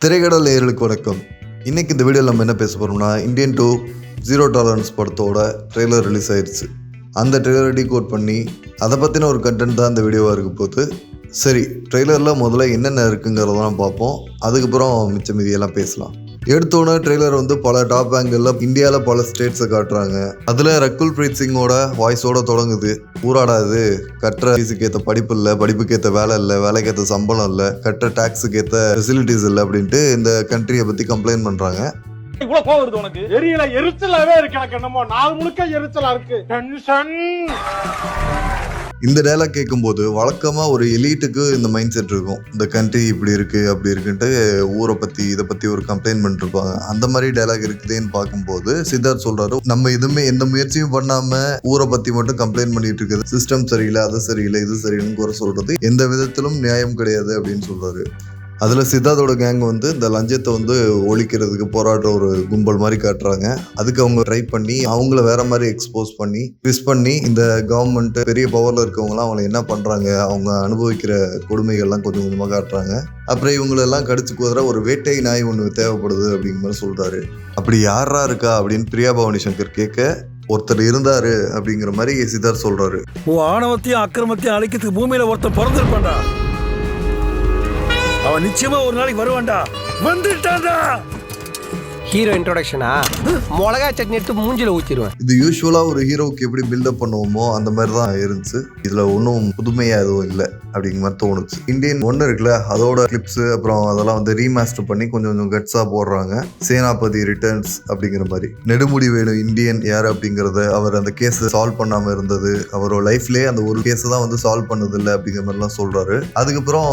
திரைக்கடல் நேயர்களுக்கு வணக்கம். இன்னைக்கு இந்த வீடியோவில் நம்ம என்ன பேச போகிறோம்னா, இந்தியன் 2 ஜீரோ டாலரன்ஸ் படத்தோட ட்ரெய்லர் ரிலீஸ் ஆயிடுச்சு. அந்த ட்ரெய்லரை டீகோட் பண்ணி அதை பற்றின ஒரு கண்டென்ட் தான் இந்த வீடியோவாக இருக்க போகுது. சரி, ட்ரெய்லரில் முதல்ல என்னென்ன இருக்குங்கிறதெல்லாம் பார்ப்போம். அதுக்கப்புறம் மிச்ச மீதியெல்லாம் பேசலாம். எடுத்தோன்னே ட்ரெய்லர் பல டாப் ஆங்கிளில் இந்தியாவில் பல ஸ்டேட்ஸை காட்டுறாங்க. அதில் ரகுல் பிரீத் சிங்கோட வாய்ஸோட தொடங்குது. ஊராடாது, கட்டுற ஃபீஸுக்கு ஏற்ற படிப்பு இல்லை, படிப்புக்கு ஏற்ற வேலை இல்லை, வேலைக்கு ஏற்ற சம்பளம் இல்லை, கட்டுற டேக்ஸுக்கு ஏற்ற ஃபெசிலிட்டிஸ் இல்லை அப்படின்ட்டு இந்த கண்ட்ரியை பற்றி கம்ப்ளைண்ட் பண்ணுறாங்க. இவ்வளவு கோவம் வருது உனக்கு? எரியல, எரிச்சலாவே இருக்கு. எனக்கு என்னமோ நாள் முழுக்க எரிச்சலா இருக்கு. டென்ஷன். இந்த டைலாக் கேட்கும்போது வழக்கமாக ஒரு எலீட்டுக்கு இந்த மைண்ட் செட் இருக்கும். இந்த கண்ட்ரி இப்படி இருக்குது அப்படி இருக்குன்ட்டு ஊரை பற்றி இதை பற்றி ஒரு கம்ப்ளைண்ட் பண்ணிருப்பாங்க. அந்த மாதிரி டைலாக் இருக்குதுன்னு பார்க்கும்போது சித்தார்த் சொல்கிறாரு, நம்ம எதுவுமே எந்த முயற்சியும் பண்ணாமல் ஊரை பற்றி மட்டும் கம்ப்ளைண்ட் பண்ணிட்டு இருக்குது. சிஸ்டம் சரியில்லை, அது சரியில்லை, இது சரியில்லைன்னு குறை சொல்கிறது எந்த விதத்திலும் நியாயம் கிடையாது அப்படின்னு சொல்கிறாரு. அதில் சித்தார்த்தோட கேங் இந்த லஞ்சத்தை ஒழிக்கிறதுக்கு போராடுற ஒரு கும்பல் மாதிரி காட்டுறாங்க. அதுக்கு அவங்க ட்ரை பண்ணி அவங்கள வேற மாதிரி எக்ஸ்போஸ் பண்ணி ட்விஸ்ட் பண்ணி இந்த கவர்மெண்ட் பெரிய பவரில் இருக்கவங்களாம் அவங்களை என்ன பண்ணுறாங்க, அவங்க அனுபவிக்கிற கொடுமைகள்லாம் கொஞ்சம் கொஞ்சமாக காட்டுறாங்க. அப்புறம் இவங்களெல்லாம் கடிச்சு குதிர ஒரு வேட்டை நாய் ஒன்று தேவைப்படுது அப்படிங்கிற மாதிரி சொல்கிறாரு. அப்படி யாரா இருக்கா அப்படின்னு பிரியா பவானி சங்கர் கேட்க, ஒருத்தர் இருந்தாரு அப்படிங்கிற மாதிரி சித்தார்த் சொல்கிறாரு. ஆணவத்தையும் அக்கிரமத்தையும் அழிக்கிறதுக்கு பூமியில ஒருத்தர் பிறந்திருப்பான்டா. அவன் நிச்சயமா ஒரு நாளைக்கு வருவான்டா. வந்துட்டான்டா. ஹீரோ இன்ட்ரோடக்ஷனா மிளகா சட்னி எடுத்து மூஞ்சில ஊத்திடுவேன். இது யூஸ்வலாக ஒரு ஹீரோவுக்கு எப்படி பில்டப் பண்ணுவோமோ அந்த மாதிரி தான் இருந்துச்சு. இதில் ஒன்றும் புதுமையாக எதுவும் இல்லை அப்படிங்கிற மாதிரி தோணுச்சு. இந்தியன் 1 இருக்குல்ல, அதோட கிளிப்ஸு அப்புறம் அதெல்லாம் ரீமாஸ்டர் பண்ணி கொஞ்சம் கொஞ்சம் கட்ஸாக போடுறாங்க. சேனாபதி ரிட்டர்ன்ஸ் அப்படிங்கிற மாதிரி. நெடுமுடி வேணும் இந்தியன் யார் அப்படிங்கிறத, அவர் அந்த கேஸை சால்வ் பண்ணாமல் இருந்தது, அவரோட லைஃப்லேயே அந்த ஒரு கேஸை தான் சால்வ் பண்ணதில்லை அப்படிங்கிற மாதிரிலாம் சொல்கிறாரு. அதுக்கப்புறம்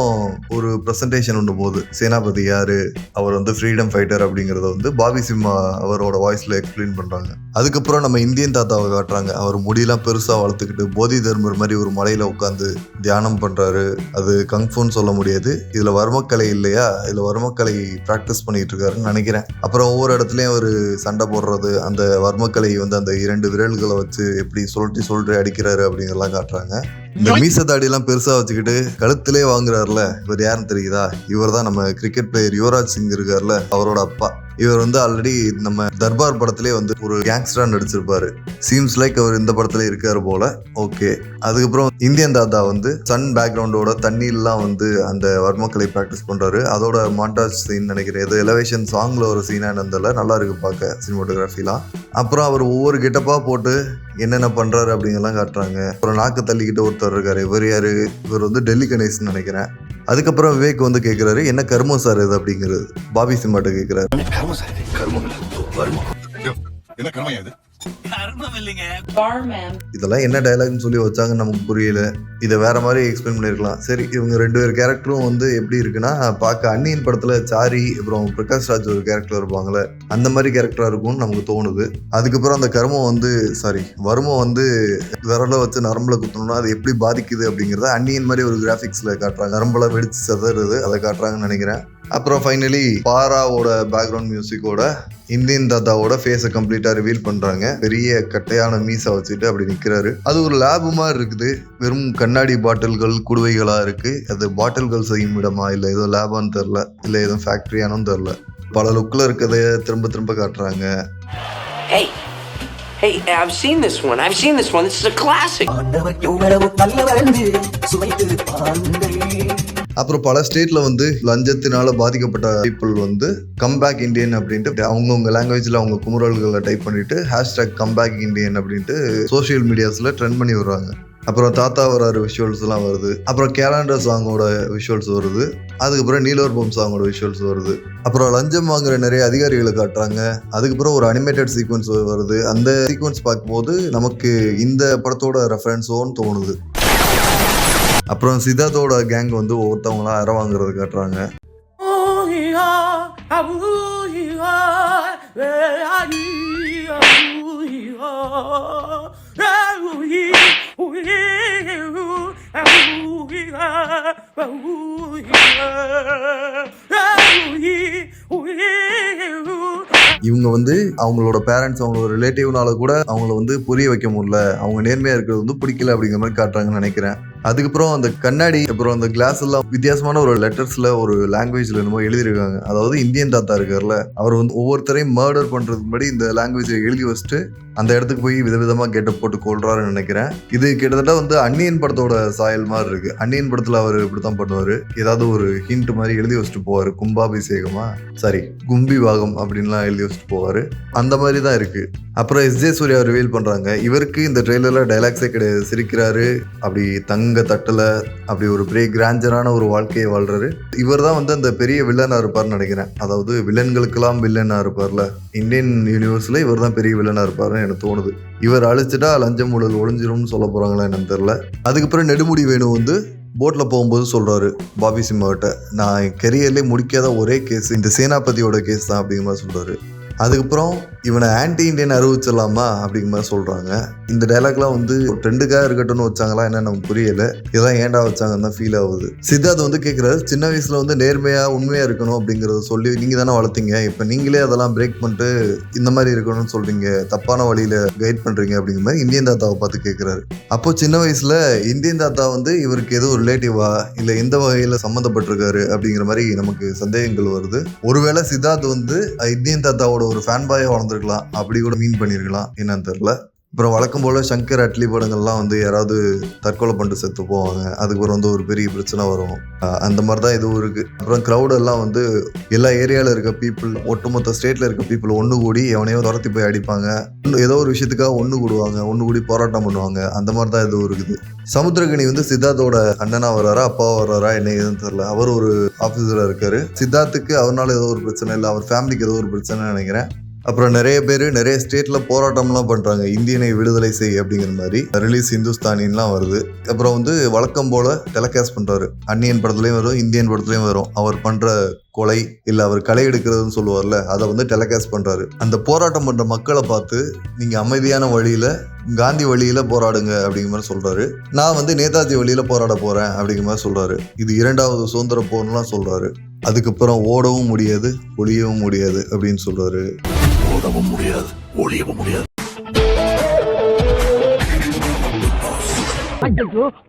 ஒரு ப்ரெசன்டேஷன் ஒன்று போகுது. சேனாபதி யார், அவர் ஃப்ரீடம் ஃபைட்டர் அப்படிங்கிறத பாபி சிம்மா அவரோட வாய்ஸ்ல எக்ஸ்பிளைன் பண்றாங்க. அதுக்கப்புறம் நம்ம இந்தியன் தாத்தாவை காட்டுறாங்க. அவர் முடியெல்லாம் பெருசா வளர்த்துக்கிட்டு போதி தர்மர் மாதிரி ஒரு மலையில உட்காந்து தியானம் பண்றாரு. அது கங்ஃபுன்னு சொல்ல முடியாது, இதுல வர்மக்கலை இல்லையா, இதுல வர்மக்கலை பிராக்டிஸ் பண்ணிட்டு இருக்காருன்னு நினைக்கிறேன். அப்புறம் ஒவ்வொரு இடத்துலயும் ஒரு சண்டை போடுறது, அந்த வர்மக்கலை அந்த 2 விரல்களை வச்சு எப்படி சொல்லிட்டு அடிக்கிறாரு அப்படிங்கிறலாம் காட்டுறாங்க. இந்த மீச தாடியெல்லாம் பெருசா வச்சுக்கிட்டு கழுத்திலே வாங்குறாருல, இவர் யாருன்னு தெரியுதா? இவர் தான் நம்ம கிரிக்கெட் பிளேயர் யுவராஜ் சிங் இருக்காருல்ல, அவரோட அப்பா. இவர் ஆல்ரெடி நம்ம தர்பார் படத்திலே ஒரு கேங்ஸ்டரா நடிச்சிருப்பாரு. சீம்ஸ் லைக் அவர் இந்த படத்துல இருக்காரு போல. ஓகே, அதுக்கப்புறம் இந்தியன் தாத்தா சன் பேக்ரவுண்டோட தண்ணியெல்லாம் அந்த வர்மக்கலை ப்ராக்டிஸ் பண்றாரு. அதோட மாண்டாஜ் சீன் நினைக்கிறேன், ஏதோ எலவேஷன் சாங்ல ஒரு சீனா என்னதில்ல, நல்லா இருக்கு பார்க்க சினிமாட்டோகிராஃபிலாம். அப்புறம் அவர் ஒவ்வொரு கெட்டப்பா போட்டு என்னென்ன பண்றாரு அப்படிங்கலாம் காட்டுறாங்க. அப்புறம் நாக்கு தள்ளிக்கிட்டு ஒருத்தர் இருக்காரு. இவர் யாரு? இவர் டெல்லி கணேஷ்னு நினைக்கிறேன். அதுக்கப்புறம் விவேக் கேட்கிறாரு, என்ன கர்மம் சார் இது அப்படிங்கிறது. பாபி சிம்மாட்ட கேட்கிறாரு. இதெல்லாம் என்ன டைலாக்னு சொல்லி வச்சாங்கன்னு நமக்கு புரியல. இதை வேற மாதிரி எக்ஸ்பிளைன் பண்ணிருக்கலாம். சரி, இவங்க 2 பேர் கேரக்டரும் எப்படி இருக்குன்னா, பார்க்க அன்னியன் படத்துல சாரி அப்புறம் பிரகாஷ் ராஜ் ஒரு கேரக்டர் இருப்பாங்களே, அந்த மாதிரி கேரக்டரா இருக்கும்னு நமக்கு தோணுது. அதுக்கப்புறம் அந்த கர்மம் வருமம் விரல வச்சு நரம்புல குத்தணும்னா அது எப்படி பாதிக்குது அப்படிங்கிறத அன்னியன் மாதிரி ஒரு கிராபிக்ஸ்ல காட்டுறாங்க. நரம்புல வெடிச்சு சதறது அதை காட்டுறாங்கன்னு நினைக்கிறேன். அப்புறம் ஃபைனலி பாராவோட பேக்ரவுண்ட் மியூசிக்கோட இந்தியன் தாத்தாவோட ஃபேஸை கம்ப்ளீட்டா ரிவீல் பண்றாங்க. பெரிய கட்டையான மீசை வச்சுட்டு அப்படி நிக்கிறாரு. அது ஒரு லேப் மாதிரி இருக்குது. வெறும் கண்ணாடி பாட்டில்கள் குடுவைகளா இருக்கு. அது பாட்டில்கள் செய்யும் இடமா இல்ல ஏதோ லேபான்னு தெரியல, இல்ல ஏதோ ஃபேக்டரியானும் தெரியல. பல லுக்ல இருக்கதை திரும்ப திரும்ப காட்டுறாங்க. Hey, I've seen this one. This is a classic. அப்புறம் பல ஸ்டேட்ல லஞ்சத்தினால பாதிக்கப்பட்ட பீப்புள் கம்பேக் இண்டியன் அப்படின்ட்டு அவங்கவுங்க லாங்குவேஜ்ல அவங்க குமுறல்களை டைப் பண்ணிட்டு #கம்பேக் இண்டியன் அப்படின்ட்டு சோசியல் மீடியாஸ்ல ட்ரெண்ட் பண்ணி வருவாங்க. அப்புறம் தாத்தா வராரு விஷுவல்ஸ் எல்லாம் வருது. அப்புறம் கேலண்டர் சாங்கோட விஷுவல்ஸ் வருது. அதுக்கப்புறம் நீலோர்பம் சாங்கோட விஷுவல்ஸ் வருது. அப்புறம் லஞ்சம் வாங்குற நிறைய அதிகாரிகளை காட்டுறாங்க. அதுக்கப்புறம் ஒரு அனிமேட்டட் சீக்வன்ஸ் வருது. அந்த சீக்வன்ஸ் பார்க்கும்போது நமக்கு இந்த படத்தோட ரெஃபரன்ஸோன்னு தோணுது. அப்புறம் சித்தார்த்தோட கேங் ஒவ்வொருத்தவங்களா அற வாங்குறது காட்டுறாங்க. இவங்க அவங்களோட பேரண்ட்ஸ் அவங்களோட ரிலேட்டிவ்னால கூட அவங்கள புரிய வைக்க முடியல, அவங்க நேர்மையா இருக்கிறது பிடிக்கல அப்படிங்கிற மாதிரி காட்டுறாங்கன்னு நினைக்கிறேன். அதுக்கப்புறம் அந்த கண்ணாடி அப்புறம் அந்த கிளாஸ் எல்லாம் வித்தியாசமான ஒரு லெட்டர்ஸ்ல ஒரு லாங்குவேஜ்ல என்னமோ எழுதியிருக்காங்க. அதாவது இந்தியன் தாத்தா இருக்கார்ல, அவர் வந்து ஒவ்வொருத்தரையும் மர்டர் பண்றதுக்கு முன்னாடி இந்த லாங்குவேஜ்ல எழுதி வச்சுட்டு அந்த இடத்துக்கு போய் விதவிதமா கெட்டப் போட்டு கொள்றாருன்னு நினைக்கிறேன். இது கிட்டத்தட்ட வந்து அன்னியன் படத்தோட சாயல் மாதிரி இருக்கு. அன்னியன் படத்துல அவர் இப்படித்தான் பண்ணுவாரு, ஏதாவது ஒரு ஹிண்ட் மாதிரி எழுதி வச்சுட்டு போவாரு. கும்பாபிஷேகமா சாரி கும்பி பாகம் அப்படின்லாம் எழுதி வச்சுட்டு போவாரு. அந்த மாதிரி தான் இருக்கு. அப்புறம் எஸ்.ஜே. சூர்யா ரிவீல் பண்றாங்க, இவருக்கு இந்த ட்ரெய்லர்ல டைலாக்ஸே கிடையாது. சிரிக்கிறாரு, அப்படி தங்க தட்டுல அப்படி ஒரு பெரிய கிராண்டரான ஒரு வாழ்க்கையை வாழ்றாரு. இவர் தான் வந்து அந்த பெரிய வில்லனா இருப்பார்னு நினைக்கிறேன். அதாவது வில்லன்களுக்கெல்லாம் வில்லனா இருப்பார்ல, இந்தியன் யூனிவர்ஸ்ல இவர் தான் பெரிய வில்லனா இருப்பாருன்னு எனக்கு தோணுது. இவர் அழிச்சிட்டா லஞ்சம் ஊழல் ஒளிஞ்சிரும்னு சொல்ல போறாங்களா என்னன்னு தெரியல. அதுக்கப்புறம் நெடுமுடி வேணு வந்து போட்ல போகும்போது சொல்றாரு பாபி சிம்மாவிட்ட, நான் என் கெரியர்லேயே முடிக்காத ஒரே கேஸ் இந்த சேனாபதியோட கேஸ் தான் அப்படிங்கிற மாதிரி சொல்றாரு. அதுக்கப்புறம் இவனை ஆன்டி இண்டியன் அறிவிச்சிடலாமா அப்படிங்கிற மாதிரி சொல்றாங்க. இந்த டைலாக்லாம் வந்து ட்ரெண்டுக்காக இருக்கட்டும்னு வச்சாங்களா என்ன நமக்கு புரியல. இதெல்லாம் ஏன்டா வச்சாங்கன்னு தான் ஃபீல் ஆகுது. சித்தார்த் வந்து கேட்குறாரு, சின்ன வயசுல வந்து நேர்மையா உண்மையா இருக்கணும் அப்படிங்கறத சொல்லி நீங்க தானே வளர்த்தீங்க, இப்போ நீங்களே அதெல்லாம் பிரேக் பண்ணிட்டு இந்த மாதிரி இருக்கணும்னு சொல்றீங்க, தப்பான வழியில கைட் பண்றீங்க அப்படிங்கிற மாதிரி இந்தியன் தாத்தாவை பார்த்து கேட்கிறாரு. அப்போ சின்ன வயசுல இந்தியன் தாத்தா வந்து இவருக்கு ஏதோ ரிலேட்டிவா இல்ல எந்த வகையில சம்மந்தப்பட்டிருக்காரு அப்படிங்கிற மாதிரி நமக்கு சந்தேகங்கள் வருது. ஒருவேளை சித்தார்த் வந்து இந்தியன் தாத்தாவோட ஒரு ஃபேன் பாயா வளர்ந்துருக்கலாம், அப்படி கூட மீன் பண்ணிருக்கலாம், என்னன்னு தெரியல. அப்புறம் வழக்கம் போல சங்கர் அட்லி படங்கள்லாம் வந்து யாராவது தற்கொலை பண்ணிட்டு செத்து போவாங்க, அதுக்கப்புறம் வந்து ஒரு பெரிய பிரச்சனை வரும். அந்த மாதிரி தான் இதுவும் இருக்கு. அப்புறம் க்ரௌட் எல்லாம் வந்து எல்லா ஏரியாவில் இருக்க பீப்புள், ஒட்டுமொத்த ஸ்டேட்ல இருக்க பீப்புள் ஒன்று கூடி எவனையோ துரத்தி போய் அடிப்பாங்க, ஏதோ ஒரு விஷயத்துக்காக ஒன்று கூடுவாங்க, ஒன்று கூடி போராட்டம் பண்ணுவாங்க. அந்த மாதிரி தான் இதுவும் இருக்குது. சமுத்திரகனி வந்து சித்தார்த்தோட அண்ணனா வர்றாரா அப்பாவா வர்றாரா என்ன ஏதுன்னு தெரியல. அவர் ஒரு ஆஃபீஸரா இருக்காரு. சித்தார்த்துக்கு அவரால் ஏதோ ஒரு பிரச்சனை இல்லை, அவர் ஃபேமிலிக்கு ஏதோ ஒரு பிரச்சனை நினைக்கிறேன். அப்புறம் நிறைய பேர் நிறைய ஸ்டேட்ல போராட்டம்லாம் பண்றாங்க, இந்தியனை விடுதலை செய் அப்படிங்கிற மாதிரி. ரிலீஸ் ஹிந்துஸ்தானின்லாம் வருது. அப்புறம் வந்து வழக்கம் போல டெலிகாஸ்ட் பண்றாரு. அன்னியன் படத்துலயும் வரும், இந்தியன் படத்துலயும் வரும். அவர் பண்ற கொலை இல்ல அவர் களை எடுக்கிறதுன்னு சொல்லுவார்ல, அதை வந்து டெலிகாஸ்ட் பண்றாரு. அந்த போராட்டம் பண்ற மக்களை பார்த்து நீங்க அமைதியான வழியில காந்தி வழியில போராடுங்க அப்படிங்கிற மாதிரி சொல்றாரு. நான் வந்து நேதாஜி வழியில போராட போறேன் அப்படிங்கிற மாதிரி சொல்றாரு. இது 2வது சுதந்திர போர்லாம் சொல்றாரு. அதுக்கப்புறம் ஓடவும் முடியாது ஒளியவும் முடியாது அப்படின்னு சொல்றாரு. ஓடவும் முடியாது ஒளியவும் முடியாது.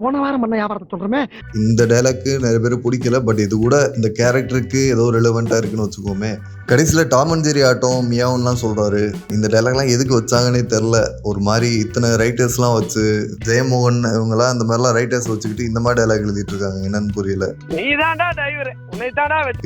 போன வாரம் பண்ண வியாபாரத்தை சொல்றமே. இந்த டைலாக்கு நிறைய பேர் பிடிக்கல, பட் இது கூட இந்த கேரக்டருக்கு ஏதோ ரெலவெண்டா இருக்குன்னு வச்சுக்கோமே. கடைசியில் டாம் அண்ட் ஜெர்ரி ஆட்டம் மியாவுன்னுலாம் சொல்றாரு. இந்த டைலாக்லாம் எதுக்கு வச்சாங்கன்னே தெரில. ஒரு மாதிரி இத்தனை ரைட்டர்ஸ்லாம் வச்சு ஜெயமோகன் இவங்கெல்லாம் இந்த மாதிரிலாம் ரைட்டர்ஸ் வச்சுக்கிட்டு இந்த மாதிரி டைலாக் எழுதிட்டு இருக்காங்க, என்னன்னு புரியல.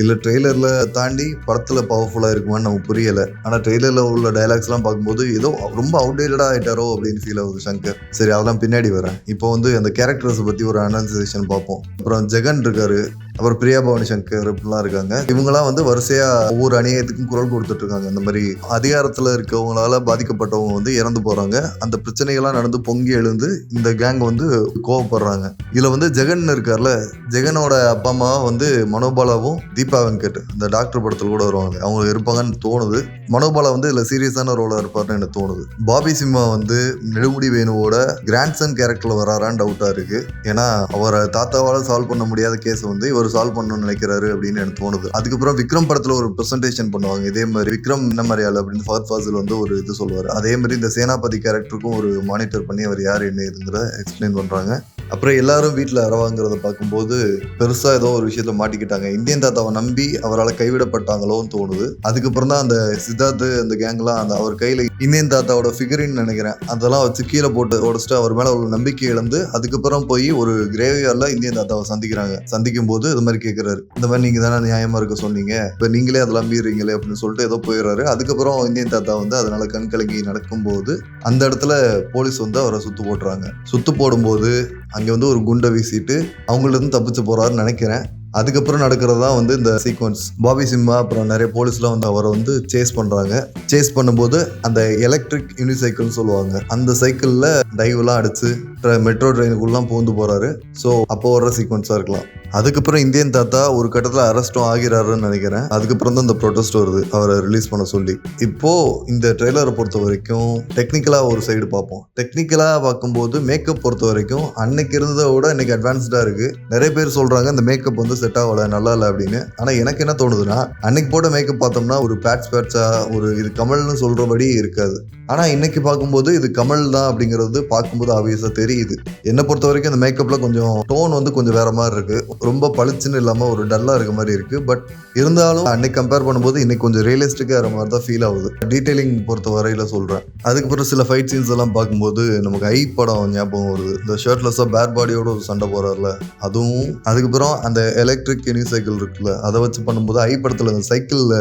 இல்ல ட்ரெய்லர்ல தாண்டி படத்துல பவர்ஃபுல்லா இருக்குமான்னு நமக்கு புரியல. ஆனா ட்ரெய்லர்ல உள்ள டைலாக்ஸ் எல்லாம் பார்க்கும்போது ஏதோ ரொம்ப அவுடேட்டடா ஆயிட்டாரோ அப்படின்னு ஃபீல் ஆகுது சங்கர். சரி, அதெல்லாம் பின்னாடி வரேன். இப்போ வந்து அந்த கேரக்டர்ஸ் பத்தி ஒரு அனாலிசிசேஷன் பார்ப்போம். அப்புறம் ஜெகன் இருக்காரு, அப்புறம் பிரியா பவானி சங்கர் இப்படிலாம் இருக்காங்க. இவங்கெல்லாம் வந்து வரிசையா ஒவ்வொரு அநியாயத்துக்கும் குரல் கொடுத்துட்டு இருக்காங்க. இந்த மாதிரி அதிகாரத்துல இருக்கவங்களால பாதிக்கப்பட்டவங்க வந்து இறந்து போறாங்க. அந்த பிரச்சனைகள்லாம் நடந்து பொங்கி எழுந்து இந்த கேங் வந்து கோவப்படுறாங்க. இதுல வந்து ஜெகன் இருக்கார்ல, ஜெகனோட அப்பா அம்மா வந்து மனோபாலாவும் தீபா வெங்கட் இந்த டாக்டர் படத்துல கூட வருவாங்க, அவங்க இருப்பாங்கன்னு தோணுது. மனோபாலா வந்து இதுல சீரியஸான ரோலா இருப்பாருன்னு எனக்கு தோணுது. பாபி சிம்மா வந்து நெடுமுடி வேணுவோட கிராண்ட்சன் கேரக்டர்ல வராரான்னு டவுட்டா இருக்கு. ஏன்னா அவரை தாத்தாவால சால்வ் பண்ண முடியாத கேஸ் வந்து இவர் சால்வ் பண்ணணும்னு நினைக்கிறாரு அப்படின்னு எனக்கு தோணுது. அதுக்கப்புறம் விக்ரம் படத்துல ஒரு பிரசன்டேஷன் பண்ணுவாங்க, இதே மாதிரி விக்ரம் என்ன மாதிரி ஆளு அப்படின்னு ஃபஹத் ஃபாசில் வந்து ஒரு இது சொல்லுவாரு. அதே மாதிரி இந்த சேனாபதி கேரக்டருக்கும் ஒரு மானிட்டர் பண்ணி அவர் யார் என்ன இதுங்கிறத எக்ஸ்பிளைன் பண்றாங்க. அப்புறம் எல்லாரும் வீட்டில் அரவாங்கிறத பார்க்கும்போது பெருசா ஏதோ ஒரு விஷயத்த மாட்டிக்கிட்டாங்க. இந்தியன் தாத்தாவை நம்பி அவரால் கைவிடப்பட்டாங்களோன்னு தோணுது. அதுக்கப்புறம் தான் அந்த சித்தார்த் அந்த கேங்லாம் அந்த அவர் கையில இந்தியன் தாத்தாவோட ஃபிகரின்னு நினைக்கிறேன் அதெல்லாம் வச்சு கீழே போட்டு உடச்சிட்டு அவர் மேல ஒரு நம்பிக்கை இழந்து அதுக்கப்புறம் போய் ஒரு கிரேவியார்ல இந்தியன் தாத்தாவை சந்திக்கிறாங்க. சந்திக்கும் போது இது மாதிரி கேட்கிறாரு, இந்த மாதிரி நீங்க தானே நியாயமா இருக்க சொன்னீங்க, இப்ப நீங்களே அதெல்லாம் மீறீங்களே அப்படின்னு சொல்லிட்டு ஏதோ போயிடுறாரு. அதுக்கப்புறம் இந்தியன் தாத்தா வந்து அதனால கண் கலங்கி நடக்கும்போது அந்த இடத்துல போலீஸ் வந்து அவரை சுத்து போட்டுறாங்க. சுத்து போடும்போது அங்க வந்து ஒரு குண்டை வீசிட்டு அவங்கள்ட்ட இருந்து தப்பிச்சு போறாருன்னு நினைக்கிறேன். அதுக்கப்புறம் நடக்கிறது தான் வந்து இந்த சீக்வன்ஸ். பாபி சிம்மா அப்புறம் நிறைய போலீஸ்லாம் வந்து அவரை வந்து சேஸ் பண்றாங்க. சேஸ் பண்ணும்போது அந்த எலக்ட்ரிக் யூனிசைக்கிள்னு சொல்லுவாங்க, அந்த சைக்கிள்ல டைவ்லாம் அடிச்சு மெட்ரோ ட்ரெயினுக்குள்ளலாம் பூந்து போறாரு. ஸோ அப்போ வர்ற சீக்வன்ஸா இருக்கலாம். அதுக்கப்புறம் இந்தியன் தாத்தா ஒரு கட்டத்தில் அரெஸ்டும் ஆகிறாருன்னு நினைக்கிறேன். அதுக்கப்புறம் தான் இந்த ப்ரொட்டஸ்ட் வருது அவரை ரிலீஸ் பண்ண சொல்லி. இப்போ இந்த ட்ரெய்லரை பொறுத்த வரைக்கும் டெக்னிக்கலா ஒரு சைடு பார்ப்போம். டெக்னிக்கலா பார்க்கும்போது மேக்கப் பொறுத்த வரைக்கும் அன்னைக்கு இருந்ததை விட இன்னைக்கு அட்வான்ஸ்டா இருக்கு. நிறைய பேர் சொல்றாங்க இந்த மேக்கப் வந்து செட் ஆகல, நல்லா இல்லை அப்படின்னு. ஆனா எனக்கு என்ன தோணுதுன்னா, அன்னைக்கு போட்ட மேக்கப் பார்த்தோம்னா ஒரு பேட்சா ஒரு இது கமல்னு சொல்றபடி இருக்காது. ஆனா இன்னைக்கு பார்க்கும்போது இது கமல் தான் அப்படிங்கிறது பார்க்கும்போது ஆப்வியஸா தெரியுது. தெரியுது. என்னை பொறுத்த வரைக்கும் அந்த மேக்கப்ல கொஞ்சம் டோன் வந்து கொஞ்சம் வேற மாதிரி இருக்கு. ரொம்ப பளிச்சுன்னு இல்லாம ஒரு டல்லா இருக்க மாதிரி இருக்கு. பட் இருந்தாலும் அன்னைக்கு கம்பேர் பண்ணும்போது இன்னைக்கு கொஞ்சம் ரியலிஸ்டிக்கா இருக்க மாதிரி தான் ஃபீல் ஆகுது. டீடைலிங் பொறுத்த வரையில சொல்றேன். அதுக்கப்புறம் சில ஃபைட் சீன்ஸ் எல்லாம் பார்க்கும்போது நமக்கு ஐ படம் ஞாபகம் வருது. இந்த ஷர்ட்லெஸ்ஸா பேர் பாடியோட ஒரு சண்டை போறாருல அதுவும். அதுக்கப்புறம் அந்த எலக்ட்ரிக் யூனிசைக்கிள் இருக்குல்ல அதை வச்சு பண்ணும்போது ஐ படத்துல அந்த சைக்கிள்ல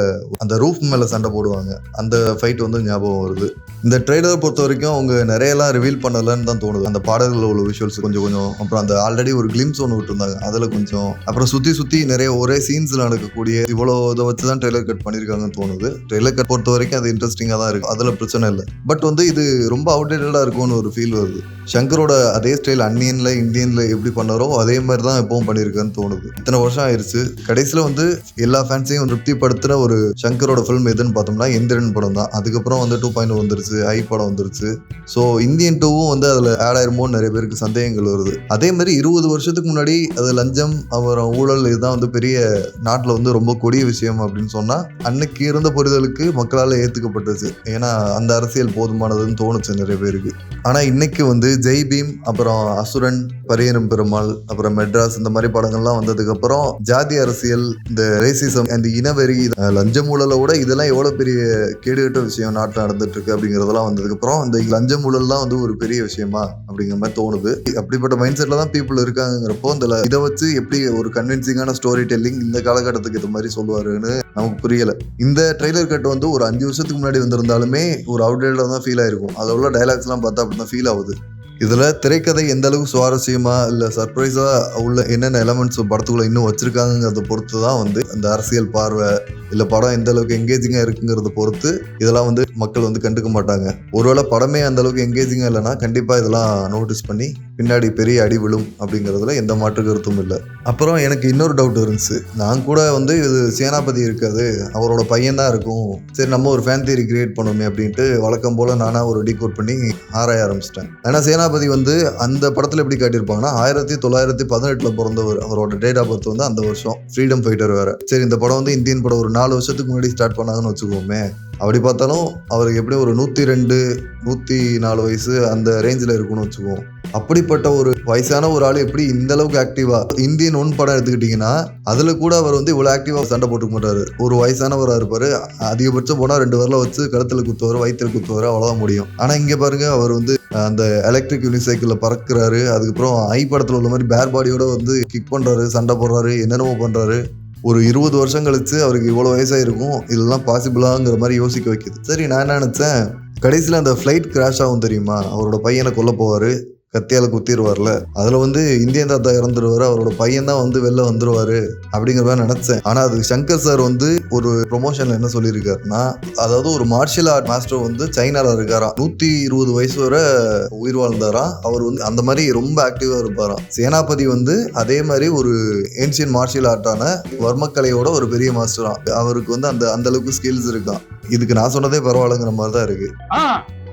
அந்த ரூஃப் மேல சண்டை போடுவாங்க. அந்த ஃபைட் வந்து ஞாபகம் வருது. இந்த ட்ரெய்லர் பொறுத்த வரைக்கும் அவங்க நிறையலாம் ரிவீல் பண்ணலன்னு தான் தோணுது. அந்த பாடல்களில் உள்ள விஷுவல்ஸ் கொஞ்சம் அப்புறம் அந்த ஆல்ரெடி ஒரு கிளிம்ஸ் ஒன்று விட்டுருந்தாங்க அதில் கொஞ்சம், அப்புறம் சுற்றி நிறைய ஒரே சீன்ஸில் நடக்கக்கூடிய இவ்வளோ இதை வச்சு தான் ட்ரெய்லர் கட் பண்ணியிருக்காங்கன்னு தோணுது. ட்ரெய்லர் கட் பொறுத்த வரைக்கும் அது இன்ட்ரெஸ்டிங்காக தான் இருக்கும், அதில் பிரச்சனை இல்லை. பட் வந்து இது ரொம்ப அவுடேட்டடாக இருக்கும்னு ஒரு ஃபீல் வருது. ஷங்கரோட அதே ஸ்டைல் அன்னியன்ல இந்தியன்ல எப்படி பண்ணாரோ அதே மாதிரி தான் எப்பவும் பண்ணியிருக்கான்னு தோணுது. இத்தனை வருஷம் ஆயிடுச்சு. கடைசியில் வந்து எல்லா ஃபேன்ஸையும் திருப்திப்படுத்துகிற ஒரு ஷங்கரோட ஃபிலிம் எதுன்னு பார்த்தோம்னா எந்திரன் படம் தான். அதுக்கப்புறம் வந்து 2.0 வந்துருச்சு, ஐ படம் வந்துருச்சு. ஸோ இந்தியன் 2வும் வந்து அதில் ஆட் ஆயிருமோன்னு நிறைய பேருக்கு சந்தேகங்கள் வருது. அதே மாதிரி 20 வருஷத்துக்கு முன்னாடி அது லஞ்சம் அப்புறம் ஊழல் இதுதான் வந்து பெரிய நாட்டில் வந்து ரொம்ப கொடிய விஷயம் அப்படின்னு சொன்னால் அன்னைக்கு இருந்த புரிதலுக்கு மக்களால் ஏற்றுக்கப்பட்டுச்சு. ஏன்னா அந்த அரசியல் போதுமானதுன்னு தோணுச்சு நிறைய பேருக்கு. ஆனால் இன்னைக்கு வந்து ஜெய் பீம், அப்புறம் அசுரன், பரியரும் பெருமாள், அப்புறம் மெட்ராஸ் இந்த மாதிரி படங்கள்லாம் வந்ததுக்கு அப்புறம் ஜாதி அரசியல், இந்த ரேசிசம், அந்த இனவெறி, லஞ்சம் ஊழலை விட இதெல்லாம் எவ்வளோ பெரிய கேடுகட்ட விஷயம் நாட்டில் நடந்துட்டு இருக்கு அப்படிங்கிறதெல்லாம் வந்ததுக்கு அப்புறம் இந்த லஞ்சம் ஊழல்லாம் வந்து ஒரு பெரிய விஷயமா அப்படிங்கிற மாதிரி தோணுது. அப்படிப்பட்ட மைண்ட் செட்ல தான் பீப்புள் இருக்காங்கிறப்போ இந்த இதை வச்சு எப்படி ஒரு கன்வின்சிங்கான ஸ்டோரி டெல்லிங் இந்த காலகட்டத்துக்கு இது மாதிரி சொல்லுவாருன்னு நமக்கு புரியல. இந்த ட்ரெய்லர் கட் வந்து ஒரு 5 வருஷத்துக்கு முன்னாடி வந்திருந்தாலுமே ஒரு அவுடேட்டா தான் ஃபீல் ஆயிருக்கும். அதில் உள்ள டைலாக்ஸ்லாம் பார்த்தா அப்படி தான் ஃபீல் ஆகுது. இதில் திரைக்கதை எந்த அளவுக்கு சுவாரஸ்யமா இல்லை சர்ப்ரைஸா உள்ள என்னென்ன எலமெண்ட்ஸ் படத்துக்குள்ள இன்னும் வச்சிருக்காங்கிறத பொறுத்து தான் வந்து அந்த அரசியல் பார்வை இல்லை படம் எந்த அளவுக்கு எங்கேஜிங்காக இருக்குங்கிறத பொறுத்து இதெல்லாம் வந்து மக்கள் வந்து கண்டுக்க மாட்டாங்க. ஒருவேளை படமே அந்த அளவுக்கு எங்கேஜிங்காக இல்லைன்னா கண்டிப்பாக இதெல்லாம் நோட்டீஸ் பண்ணி பின்னாடி பெரிய அடி விழும் அப்படிங்கிறதுல எந்த மாற்று கருத்தும் இல்லை. அப்புறம் எனக்கு இன்னொரு டவுட் இருந்துச்சு. நான் கூட வந்து இது சேனாபதி இருக்காது, அவரோட பையன் தான் இருக்கும், சரி நம்ம ஒரு ஃபேன் தியரி கிரியேட் பண்ணுவோமே அப்படின்ட்டு வழக்கம் போல் நானாக ஒரு டீகோட் பண்ணி ஆராய ஆரம்பிச்சிட்டேன். ஏன்னா சேனாபதி வந்து அந்த படத்தில் எப்படி காட்டியிருப்பாங்கன்னா 1918 பிறந்தவர். அவரோட டேட் ஆஃப் பர்த் வந்து அந்த வருஷம், ஃப்ரீடம் ஃபைட்டர் வேற. சரி இந்த படம் வந்து இந்தியன் படம் ஒரு 4 வருஷத்துக்கு முன்னாடி ஸ்டார்ட் பண்ணாங்கன்னு வச்சுக்கோமே. அப்படி பார்த்தாலும் அவருக்கு எப்படியும் ஒரு 102 104 வயசு அந்த ரேஞ்சில் இருக்குன்னு வச்சுக்குவோம். அப்படிப்பட்ட ஒரு வயசான ஒரு ஆள் எப்படி இந்த அளவுக்கு ஆக்டிவா, இந்தியன் 1 படம் எடுத்துக்கிட்டீங்கன்னா அதுல கூட அவர் வந்து இவ்வளவு ஆக்டிவா சண்டை போட்டுக்க மாட்டாரு. ஒரு வயசானவராக இருப்பாரு, அதிகபட்சம் போனா 2 விரல வச்சு கழுத்துல குத்துவாரு, வயிற்றுல குத்துவாரு, அவ்வளவுதான் முடியும். ஆனா இங்க பாருங்க அவர் வந்து அந்த எலக்ட்ரிக் யூனிசைக்கிள்ல பறக்குறாரு. அதுக்கப்புறம் ஐ படத்துல உள்ள மாதிரி பேர் பாடியோட வந்து கிக் பண்றாரு, சண்டை போடுறாரு, என்னென்னமோ பண்றாரு. ஒரு 20 வருஷம் கழிச்சு அவருக்கு இவ்வளோ வயசாயிருக்கும், இதெல்லாம் பாசிபிளாங்கிற மாதிரி யோசிக்க வைக்குது. சரி நான் என்ன நினச்சேன், கடைசியில் அந்த ஃப்ளைட் கிராஷ் ஆகும் தெரியுமா, அவரோட பையனை கொல்ல போவார், கத்தியால் குத்திடுவார்ல, அதில் வந்து இந்தியன் தாத்தா இறந்துருவார், அவரோட பையன் தான் வந்து வெளில வந்துருவார் அப்படிங்கிற மாதிரி நினச்சேன். ஆனால் அது சங்கர் சார் வந்து ஒரு ப்ரொமோஷனில் என்ன சொல்லியிருக்காருன்னா, அதாவது ஒரு மார்ஷியல் ஆர்ட் மாஸ்டர் வந்து சைனாவில் இருக்காராம், 120 வயசு வரை உயிர் வாழ்ந்தாராம். அவர் வந்து அந்த மாதிரி ரொம்ப ஆக்டிவாக இருப்பாராம். சேனாபதி வந்து அதே மாதிரி ஒரு ஏன்ஷியன் மார்ஷியல் ஆர்ட்டான வர்மக்கலையோட ஒரு பெரிய மாஸ்டராம். அவருக்கு வந்து அந்த அளவுக்கு ஸ்கில்ஸ் இருக்கான். இதுக்கு நான் சொன்னதே பரவாயில்லைங்கிற மாதிரி தான் இருக்கு.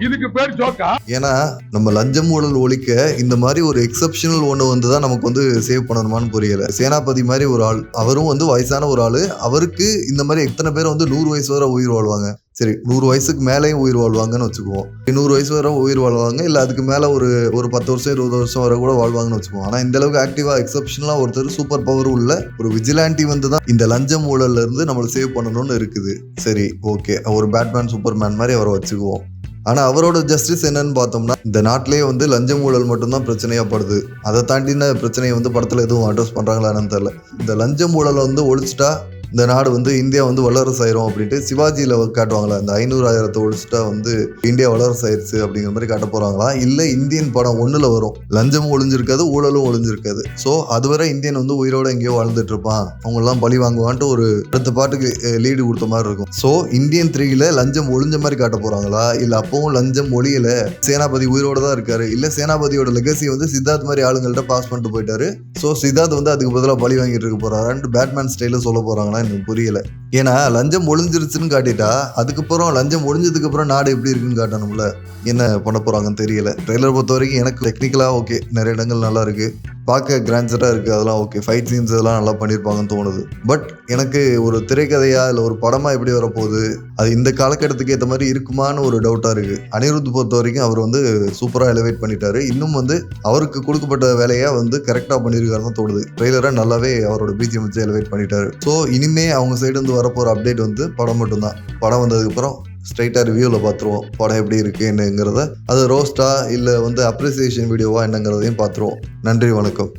இதுக்கு பேர் ஜோக்கா? ஏன்னா நம்ம லஞ்சம் ஊழல் ஒழிக்க இந்த மாதிரி ஒரு எக்ஸப்ஷனல் ஒன்று வந்து தான் நமக்கு வந்து சேவ் பண்ணணுமான்னு புரியல. சேனாபதி மாதிரி ஒரு ஆள், அவரும் வந்து வயசான ஒரு ஆள், அவருக்கு இந்த மாதிரி எத்தனை பேர் வந்து 100 வயசு வரை உயிர் வாழ்வாங்க. சரி 100 வயசுக்கு மேலேயும் உயிர் வாழ்வாங்கன்னு வச்சுக்குவோம். 100 வயசு வரை உயிர் வாழ்வாங்க, இல்லை அதுக்கு மேலே ஒரு 10 வருஷம் 20 வருஷம் வரை கூட வாழ்வாங்கன்னு வச்சுக்குவோம். ஆனால் இந்த அளவுக்கு ஆக்டிவா எக்ஸப்ஷனலாக ஒருத்தர் சூப்பர் பவர் உள்ள ஒரு விஜிலாண்டி வந்து தான் இந்த லஞ்சம் ஊழல்ல இருந்து நம்மளை சேவ் பண்ணணும்னு இருக்குது. சரி ஓகே, ஒரு பேட்மேன் சூப்பர்மேன் மாதிரி அவரை வச்சுக்குவோம். ஆனால் அவரோட ஜஸ்டிஸ் என்னன்னு பார்த்தோம்னா, இந்த நாட்டிலேயே வந்து லஞ்சம் ஊழல் மட்டும்தான் பிரச்சனையா படுது. அதை தாண்டின பிரச்சனையை வந்து படத்தில் எதுவும் அட்ரஸ் பண்ணுறாங்களான்னு தெரியல. இந்த லஞ்சம் ஊழலை வந்து ஒழிச்சிட்டா இந்த நாடு வந்து இந்தியா வந்து வல்லரசு ஆயிரும் அப்படின்ட்டு சிவாஜியில் காட்டுவாங்களா, இந்த 500,000 ஒழிச்சிட்டா வந்து இந்தியா வல்லரசு ஆயிடுச்சு அப்படிங்கிற மாதிரி காட்ட போகிறாங்களா, இல்லை இந்தியன் படம் 1ல் வரும், லஞ்சம் ஒழிஞ்சிருக்காது, ஊழலும் ஒழிஞ்சிருக்காது, ஸோ அதுவரை இந்தியன் வந்து உயிரோட எங்கேயோ வாழ்ந்துட்டு இருப்பான், அவங்கெல்லாம் பழி வாங்குவான்ட்டு ஒரு அடுத்த பாட்டுக்கு லீடு கொடுத்த மாதிரி இருக்கும். ஸோ இந்தியன் 3ல் லஞ்சம் ஒழிஞ்ச மாதிரி காட்ட போகிறாங்களா, இல்லை அப்பவும் லஞ்சம் ஒழியலை, சேனாபதி உயிரோட தான் இருக்காரு, இல்லை சேனாபதியோட லெகசி வந்து சித்தார்த் மாதிரி ஆளுங்கள்ட்ட பாஸ் பண்ணிட்டு போயிட்டாரு, ஸோ சித்தார்த் வந்து அதுக்கு பதிலாக பழி வாங்கிட்டு இருக்க போறாரு, பேட்மேன் ஸ்டைலில் சொல்ல போகிறாங்களா போறாங்களாம் எனக்கு புரியல. ஏன்னா லஞ்சம் ஒழிஞ்சிருச்சுன்னு காட்டிட்டா அதுக்கப்புறம் லஞ்சம் ஒழிஞ்சதுக்கு அப்புறம் நாடு எப்படி இருக்குன்னு காட்டணும்ல. என்ன பண்ண போறாங்கன்னு தெரியல. ட்ரெய்லர் பொறுத்த வரைக்கும் எனக்கு டெக்னிக்கலா ஓகே, நிறைய இடங்கள் நல்லா இருக்கு, பார்க்க கிராண்ட்ஸா இருக்கு, அதெல்லாம் ஓகே, ஃபைட் சீன்ஸ் இதெல்லாம் நல்லா பண்ணியிருப்பாங்கன்னு தோணுது. பட் எனக்கு ஒரு திரைக்கதையா இல்லை ஒரு படமா எப்படி வரப்போகுது, அது இந்த காலகட்டத்துக்கு ஏற்ற மாதிரி இருக்குமான்னு ஒரு டவுட்டா இருக்கு. அனிருத் பொறுத்த வரைக்கும் அவர் வந்து சூப்பரா எலிவேட் பண்ணிட்டாரு. இன்னும் வந்து அவருக்கு கொடுக்கப்பட்ட வேலையை வந்து கரெக்டா பண்ணியிருக்காருன்னு தோணுது. ட்ரெய்லரை நல்லாவே அவரோட பிஜிஎம் வச்சு எலிவேட் பண்ணிட்டாரு. ஸோ இனிமே அவங்க சைடு வந்து வரப்போற அப்டேட் வந்து படம் மட்டும்தான். படம் வந்ததுக்கப்புறம் ஸ்ட்ரைட்டாக ரிவ்யூவில் பார்த்துருவோம் படம் எப்படி இருக்குது என்னங்கிறத. அது ரோஸ்டா இல்லை வந்து அப்ரிசியேஷன் வீடியோவா என்னங்கிறதையும் பார்த்துருவோம். நன்றி, வணக்கம்.